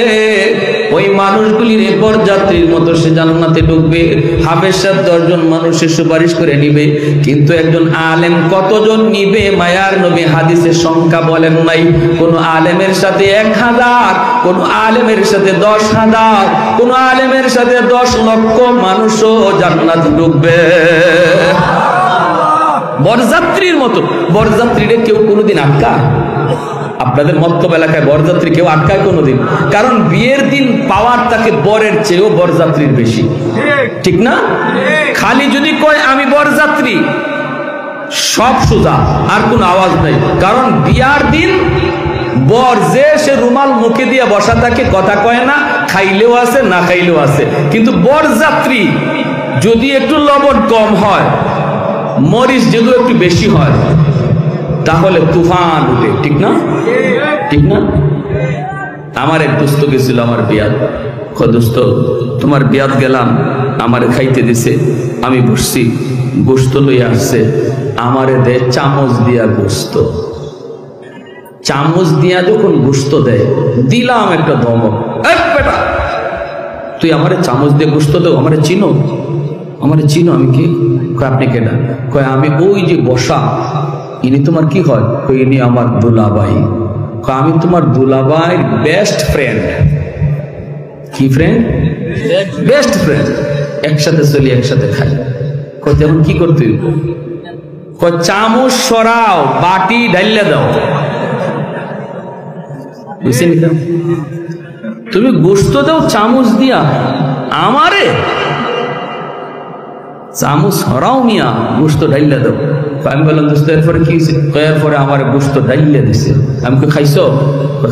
ওই মানুষগুলির বরযাত্রীর মতো সে জান্নাতে ঢুকবে। হাফেজ সাহেব 10 জন মানুষের সুপারিশ করে নিবে, কিন্তু একজন আলেম কতজন নিবে? মায়ার নবী হাদিসের সংখ্যা বলেন নাই। কোন আলেমের সাথে 1000, কোন আলেমের সাথে 10,000, কোন আলেমের সাথে 10 লক্ষ মানুষও জান্নাতে ঢুকবে বরযাত্রীর মতো। বরযাত্রীরে কেউ কোনোদিন আটকায়? আপনাদের মক্তব এলাকায় বরযাত্রী কেউ আটকায় কোনোদিন? কারণ বিয়ের দিন পাওয়ার তাকে বরের চেয়েও বরযাত্রীর বেশি, ঠিক না? খালি যদি কয় আমি বরযাত্রী, সব সোজা, আর কোনো আওয়াজ নাই। কারণ বিয়ার দিন বর যে সে রুমাল মুখে দিয়ে বসা থাকে, কথা কয় না, খাইলেও আছে না খাইলেও আছে। কিন্তু বরযাত্রী যদি একটু লবণ কম হয়, মরিচ যদি একটু বেশি হয়, তাহলে তুফান উঠে, ঠিক না? ঠিক না? আমার এক দোস্ত গেছিল আমার বিয়াত। দোস্ত তোমার বিয়াত গেলাম, আমার খাইতে দিছে, আমি বসছি, গোস্ত লইয়া আসছে, আমারে দে চামচ দিয়া গোস্ত। চামচ দিয়া যখন গোশত দেয়, দিলাম একটা ধমক, বেটা তুই আমারে চামচ দিয়ে গোশত দেও, আমারে চিনো? আমারে চিনো? আমি কি? কয় আপনি কেনা? কয় আমি ওই যে বসা, ইনি তোমার কি হয়? কই ইনি আমার দুলাভাই। কয় আমি তোমার দুলাভাইয়ের বেস্ট ফ্রেন্ড। কি ফ্রেন্ড? Best friend. একসাথে চলি, একসাথে খাই। কয় যেমন কি করতে? কয় চামচ সরাও, বাটি ঢাইলা দাও। বুঝছেন? তুমি গোশত দাও চামচ দিয়া, আমারে চামচ সরাও মিয়া, গোশত ঢাইলা দাও। আমি বললাম দোস্ত এরপরে কি হয়েছে? এরপরে আমার গোশত ঢাইলা দিছে। আমি কই খাইছো?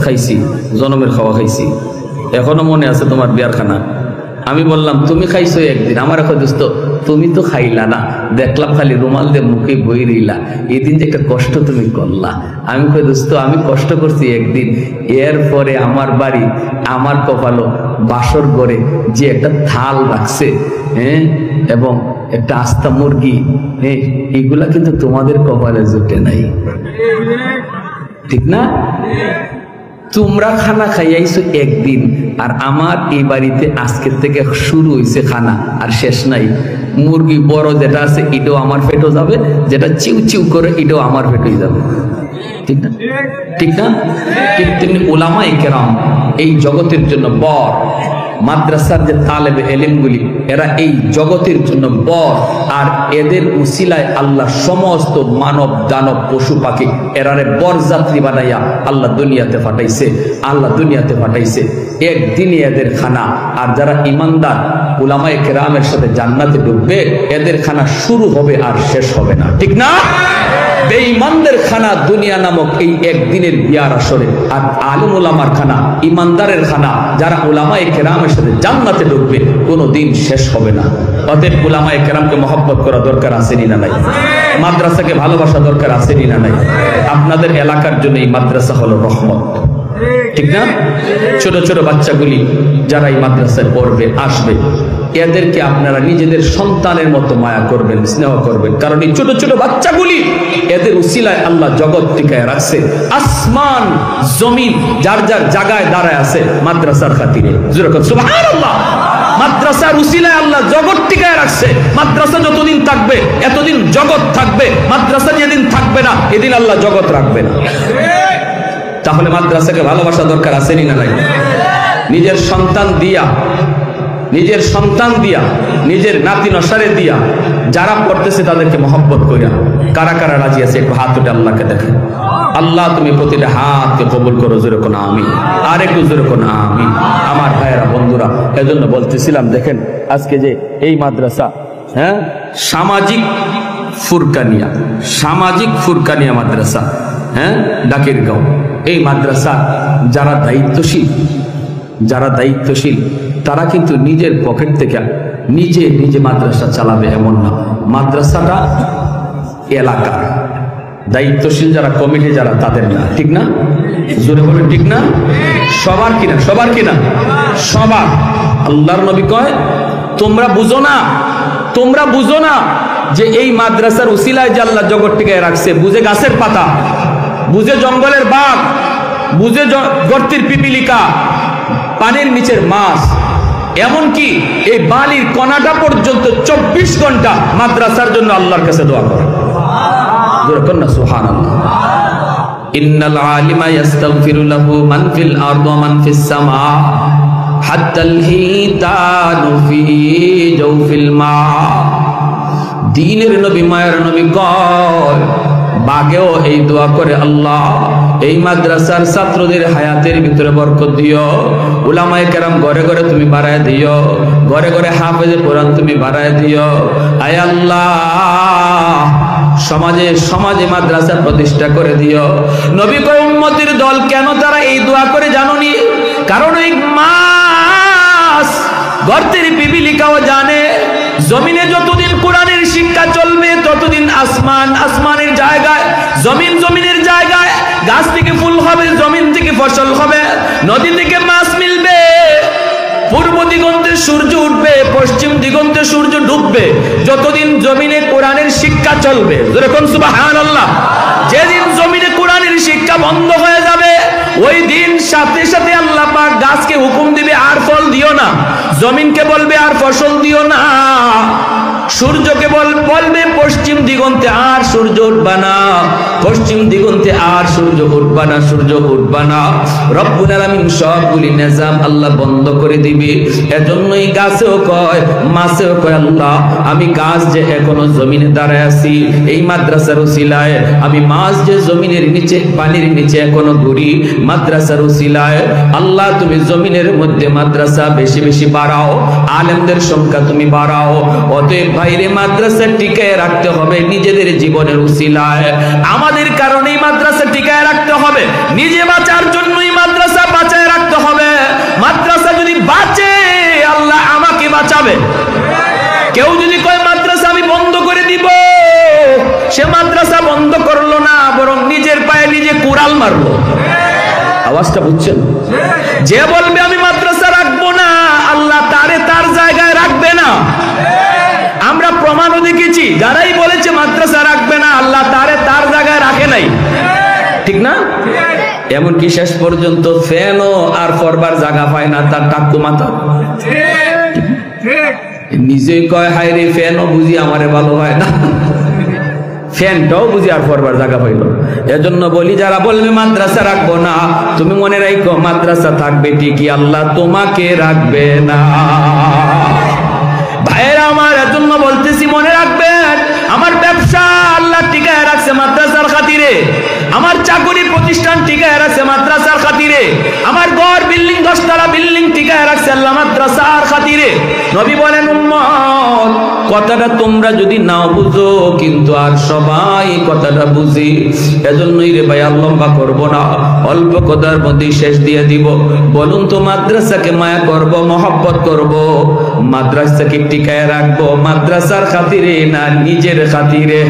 খাইছি, জনমের খাওয়া খাইছি, এখনো মনে আছে তোমার বিয়ার খানা। আমি বললাম তুমি খাইছো একদিন। আমার এখন দোস্ত তুমি তো খাইলা না, দেখলাম খালি রুমাল দিয়ে মুখে বই রইলা, এদিন যে একটা কষ্ট তুমি করলা। আমি কই দোস্ত আমি কষ্ট করছি একদিন, এরপরে আমার বাড়ি আমার কপালো বাসর ঘরে যে একটা থাল রাখছে, হ্যাঁ, এবং একটা আস্তা মুরগি, হ্যাঁ, এগুলা কিন্তু তোমাদের কপালে জুটে নাই, ঠিক না? তোমরা খানা খাইয়াইছো একদিন, আর আমার এই বাড়িতে আজকের থেকে শুরু হয়েছে খানা, আর শেষ নাই। মুরগি বড় যেটা আছে এটাও আমার পেটও যাবে, যেটা চিউ চিউ করে এটাও আমার পেটেই যাবে, ঠিক না? ঠিক না? ঠিক তেমনি উলামায়ে কেরাম এই জগতের জন্য বর, মাদ্রাসার যে তালেবে এলেমগুলি এরা এই জগতের জন্য বর, আর এদের উসিলায় আল্লাহ সমস্ত মানব দানব পশু পাখি এরারে বরযাত্রী বানাইয়া আল্লাহ দুনিয়াতে পাঠাইছে। আল্লাহ দুনিয়াতে পাঠাইছে একদিনই এদের খানা। আর যারা ইমানদার উলামায়ে কেরামের সাথে জান্নাতে ঢুকবে, এদের খানা শুরু হবে আর শেষ হবে না, ঠিক না? বেঈমানদের খানা দুনিয়া নামক এই একদিনের বিয়ার আসরে, আর আলেম উলামার খানা, ইমানদারের খানা, যারা উলামায়ে কেরামের সাথে জান্নাতে ঢুকবে, কোনোদিন শেষ হবে না। অতএব উলামায়ে কেরামকে মহব্বত করা দরকার আছেনি না নাই? মাদ্রাসাকে ভালোবাসা দরকার আছেনি না নাই? আপনাদের এলাকার জন্য এই মাদ্রাসা হলো রহমত, ঠিক না? ছোট ছোট বাচ্চাগুলি যারা এই মাদ্রাসায় পড়বে, আসবে, এদেরকে আপনারা নিজেদের সন্তানের মতো মায়া করবেন, স্নেহ করবেন, কারণ এই ছোট ছোট বাচ্চাগুলি এদের উসিলায় আল্লাহ জগৎ টিকায় রাখছে। আসমান জমিন যার যার জায়গায় দাঁড়ায় আছে মাদ্রাসার খাতিরে। সুবহানাল্লাহ। মাদ্রাসার উসিলায় আল্লাহ জগৎ টিকায় রাখছে। মাদ্রাসা যতদিন থাকবে এতদিন জগৎ থাকবে, মাদ্রাসা যেদিন থাকবে না এদিন আল্লাহ জগৎ রাখবে না। তাহলে মাদ্রাসাকে ভালোবাসা দরকার আছেনি না নাই? নিজের সন্তান দিয়া, নিজের সন্তান দিয়া, নিজের নাতি নসারে দিয়া যারা পড়তেছে তাদেরকে মহব্বত কইরা কারা কারা রাজি আছে একটু হাত উঠে আল্লাহকে দেখেন। আল্লাহ তুমি প্রতিটা হাতকে কবুল করো, জোরে কোন আমিন। আর একটু জোরে কোন আমিন। আমার ভাইয়েরা, বন্ধুরা, এজন্য বলতেছিলাম, দেখেন আজকে যে এই মাদ্রাসা, হ্যাঁ, সামাজিক ফুরকানিয়া, সামাজিক ফুরকানিয়া মাদ্রাসা, হ্যাঁ, ডাকিরগাঁও, এই মাদ্রাসা যারা দায়িত্বশীল, যারা দায়িত্বশীল তারা কিন্তু নিজের পকেট থেকে নিজে নিজে মাদ্রাসা চালাবে এমন না। মাদ্রাসাটা এলাকার দায়িত্বশীল যারা, কমিটি যারা, তাদের না, ঠিক না? জোরে বলে ঠিক না? সবার কিনা? সবার কিনা? সবার। আল্লাহর নবী কয় তোমরা বুঝো না, তোমরা বুঝো না যে এই মাদ্রাসার উসিলায় যে আল্লাহ জগৎ টিকায় রাখছে, বুঝে গাছের পাতা, বুঝে জঙ্গলের বাঘ, বুঝে গর্তের পিপিলিকা, পানির নিচের মাছ, এমনকি এই বালির কণাটা পর্যন্ত 24 ঘন্টা মাদ্রাসার জন্য আল্লাহর কাছে দোয়া করে। সুবহানাল্লাহ। ইন্নাল আলিমা ইস্তাগফিরু লাহু মান ফিল আরদি ওয়া মান ফিস সামা হাত্তাল হিতানু ফি জাওফিল মা। দ্বীনের নবী, মায়ের নবী কয় বাগেও এই দোয়া করে, আল্লাহ এই মাদ্রাসার ছাত্রদের হায়াতের ভিতরে বরকত দিও, উলামায়ে কেরাম ঘরে ঘরে তুমি বাড়ায় দিও, ঘরে ঘরে হাফেজে কোরআন তুমি বাড়ায় দিও। আয় আল্লাহ সমাজে সমাজে মাদ্রাসা প্রতিষ্ঠা করে দিও। নবী কয় উম্মতের দল কেন তারা এই দোয়া করে জানোনি? কারণ এই মাস গর্তের পিপিলিকাও জানে জমিনে যতদিন কোরআনের শিক্ষা চলবে ততদিন আসমান আসমানের জায়গায়, জমিন জমিনের জায়গায়, গাছ থেকে ফুল হবে, জমিন থেকে ফসল হবে, নদী থেকে মাছ মিলবে, পূর্ব দিগন্তে সূর্য উঠবে, পশ্চিম দিগন্তে সূর্য ডুববে, যতদিন জমিনে কোরআনের শিক্ষা চলবে। যেরকম সুবহানাল্লাহ। যেদিন জমিনে কোরআনের শিক্ষা বন্ধ হয়ে ওই দিন সাথে সাথে আল্লাহ পাক গাছকে হুকুম দিবে আর ফল দিও না, জমিনকে বলবে আর ফসল দিও না, সূর্যকে বলবে পশ্চিম দিগন্তে আর সূর্য উঠবা না, পশ্চিম দিগন্তে আর সূর্য উঠবা না, সূর্য উঠবা না। রব্বুল আলামিন সবগুলি নিজাম আল্লাহ বন্ধ করে দিবে। এজন্যই গাছেও কয়, মাছেও কয়, আল্লাহ আমি গাছ যে এখনো জমিনে দাঁড়ায় আছি, এই মাদ্রাসার উসিলায়, আমি মাছ যে জমিনের নিচে পানির নিচে এখনো ঘুরি, মাদ্রাসার উসিলায় আল্লাহ তুমি জমিনের মধ্যে মাদ্রাসা বেশি বেশি বাড়াও, আলেমদের সংখ্যা তুমি বাড়াও। অতএব ভাইরে মাদ্রাসা টিকায় রাখতে হবে নিজেদের জীবনের উসিলায়। আমাদের কারণেই মাদ্রাসা টিকায় রাখতে হবে, নিজে বাঁচার জন্যই মাদ্রাসা বাঁচায় রাখতে হবে। মাদ্রাসা যদি বাঁচে আল্লাহ আমাকে বাঁচাবে। কেউ যদি কয় মাদ্রাসা আমি বন্ধ করে দিব, সে মাদ্রাসা বন্ধ করলো না, বরং নিজের পায়ে নিজে কুড়াল মারলো। আওয়াজটা বুঝছেন? যে বলবে আমি মাদ্রাসা রাখবো না, আল্লাহ তারে তার জায়গায় রাখবে না। আমরা প্রমাণও দেখেছি, যারাই বলেছে মাদ্রাসা রাখবে না, আল্লাহ তারে তার জায়গায় রাখে নাই, ঠিক না? এমনকি শেষ পর্যন্ত ফ্যানও আর করবার জায়গা পায় না তার টাক্কু মাথা। নিজেই কয় হায় রে, ফ্যানও বুঝি আমারে ভালো হয় না, ফ্যানটাও বুঝি আর করবার জায়গা পাইল। এজন্য বলি, যারা বলবে মাদ্রাসা রাখবো না, তুমি মনে রাখো মাদ্রাসা থাকবে ঠিকই, আল্লাহ তোমাকে রাখবে না। ভাইয়েরা আমার, এজন্য বলতেছি মনে রাখবেন, আমার ব্যবসা আল্লাহ টিকায় রাখছে মাদ্রাসার খাতিরে, আমার চাকরি প্রতিষ্ঠান টিকায় রাখছে মাদ্রাসার খাতিরে, আমার ঘর বিল্ডিং 10 তলা বিল্ডিং টিকায় রাখছে আল্লাহ মাদ্রাসার খাতিরে। নবী বলেন, উম্মত কথাটা তোমরা যদি নাও বুঝো, কিন্তু আর সবাই কথাটা বুঝি। এজন্যই রে ভাই, আর লম্বা করবো না, অল্প কথার মধ্যেই শেষ দিয়ে দিব। বলুন তো, মাদ্রাসাকে মায়া করব, মহব্বত করব, মাদ্রাসাকে টিকায় রাখবো মাদ্রাসার খাতিরে না নিজের খাতিরে?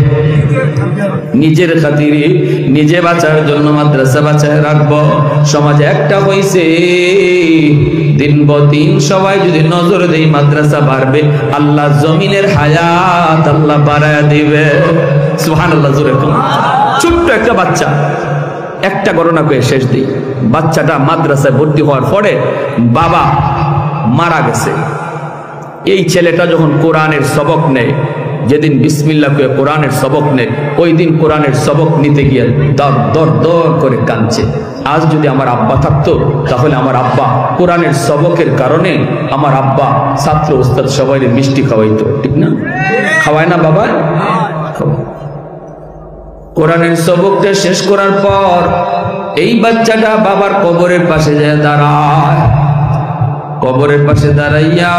নিজের খাতিরে, নিজে বাঁচার জন্য মাদ্রাসা বাঁচায় রাখবো। সমাজে একটা হইছে, দিন দিন সবাই যদি নজর দেই মাদ্রাসা বাড়বে, আল্লাহ জমিনের হায়াত আল্লাহ বাড়ায় দিবে। সুবহানাল্লাহ, জোরে কোন। ছোট্ট একটা বাচ্চা, একটা ঘটনা কয়ে শেষ দিই। বাচ্চাটা মাদ্রাসায় ভর্তি হওয়ার পরে বাবা মারা গেছে। এই ছেলেটা যখন কোরআনের সবক নেয়, যেদিন বিসমিল্লাহ কয়ে কোরআনের সবক নেয়, ওই দিন কোরআনের সবক নিতে গিয়ে দর দর দর করে কাঁদছে। আজ যদি আমার আব্বা থাকতো, তাহলে আমার আব্বা কোরআনের সবকের কারণে আমার আব্বা ছাত্র ওস্তাদ সবাই মিষ্টি খাওয়াইতো, ঠিক না? খাওয়ায় না বাবা? কোরআনের সবকটা শেষ করার পর এই বাচ্চাটা বাবার কবরের পাশে যায় দাঁড়ায়। কবরের পাশে দাঁড়াইয়া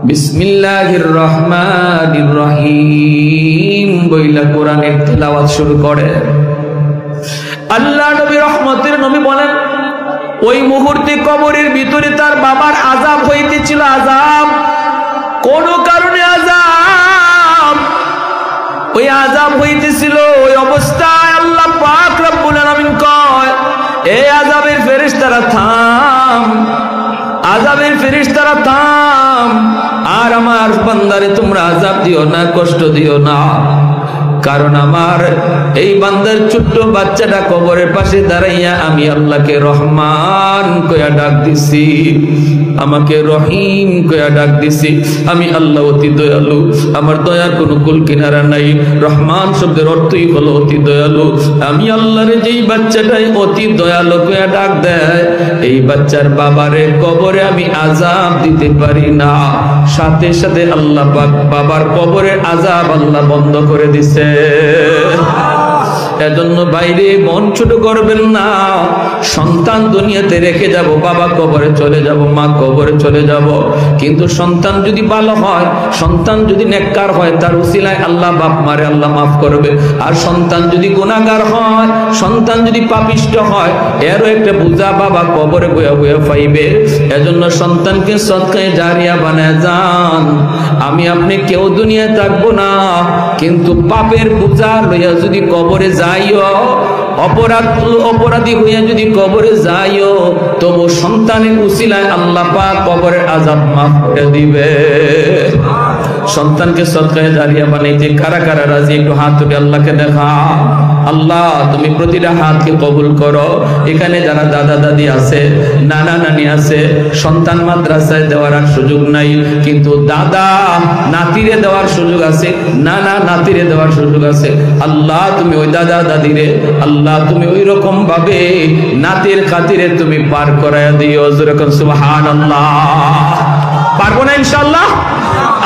বিসমিল্লাহির রহমানির রহিম বইলা কোরআনের তেলাওয়াত শুরু করে। আল্লাহ নবী রহমতের নবী বলেন, ওই মুহূর্তে কবরের ভিতরে তার বাবার আযাব হইতেছিল। আযাব, কোন কারণে আযাব, ওই আযাব হইতেছিল। ওই অবস্থায় আল্লাহ পাক রব্বুল আলামিন কয়, এই আযাবের ফেরেশতারা থাম, আযাবের ফেরেশতারা থাম, আর আমার বান্দারে তোমরা আযাব দিও না, কষ্ট দিও না। কারণ আমার এই বান্দার ছোট্ট বাচ্চাটা কবরের পাশে দাঁড়াইয়া আমি আল্লাহকে রহমান কয়া ডাক দিছি, আমাকে রহিম কয়া ডাক দিছি। আমি আল্লাহ অতি দয়ালু, আমার দয়ার কোনো কুল কিনারা নাই। রহমান শব্দের অর্থই হলো অতি দয়ালু। আমি আল্লাহরে যেই বাচ্চাটাই অতি দয়ালু কয়া ডাক দেয়, এই বাচ্চার বাবারে কবরে আমি আযাব দিতে পারি না। সাথে সাথে আল্লাহ পাক বাবার কবরের আযাব আল্লাহ বন্ধ করে দিছে। এজন্য বাইরে মন ছোট করবেন না। সন্তান দুনিয়াতে রেখে যাব, বাবা কবরে চলে যাব, মা কবরে চলে যাব, কিন্তু সন্তান যদি ভালো হয়, সন্তান যদি নেককার হয়, তার উসিলায় আল্লাহ বাপ মারে আল্লাহ মাফ করবে। আর সন্তান যদি গুনাহগার হয়, সন্তান যদি পাপিষ্ট হয়, এরও একটা বোঝা বাবা কবরে বয়া বয়া পাইবে। এজন্য সন্তানকে সদকায়ে জারিয়া বানায় যান। আমি আপনি কেউ দুনিয়ায় থাকবো না, কিন্তু পাপের বোঝা লইয়া যদি কবরে যাইও, অপরাধী হইয়া যদি কবরে যাইও, তবু সন্তানের উসিলায় আল্লাহ পাক কবরের আযাব মাফ করে দিবে। সন্তানকে সদকায়ে জারিয়া বানাইতে কারা কারা রাজি? একটু হাত তুলে আল্লাহকে দেখা। আল্লাহ তুমি প্রতিটা হাতকে কবুল করো। এখানে যারা দাদা দাদি আছে, নানা নানি আছে, সন্তান মাদ্রাসায় দেওয়ার আর সুযোগ নাই, কিন্তু দাদা নাতিরে দেওয়ার সুযোগ আছে, নানা নাতিরে দেওয়ার সুযোগ আছে। আল্লাহ তুমি ওই দাদা দাদিরে আল্লাহ তুমি ওই রকম ভাবে নাতির খাতিরে তুমি পার করায়া দিও। যেরকম সুবহানাল্লাহ। পারবো না ইনশাআল্লাহ?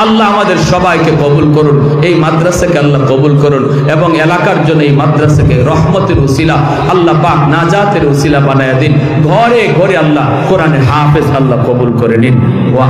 আল্লাহ আমাদের সবাইকে কবুল করুন, এই মাদ্রাসাকে আল্লাহ কবুল করুন, এবং এলাকার জন্য এই মাদ্রাসাকে রহমতের উসিলা আল্লাহ পাক নাজাতের উসিলা বানায়া দিন। ঘরে ঘরে আল্লাহ কোরআনের হাফেজ আল্লাহ কবুল করে নিন। ওয়া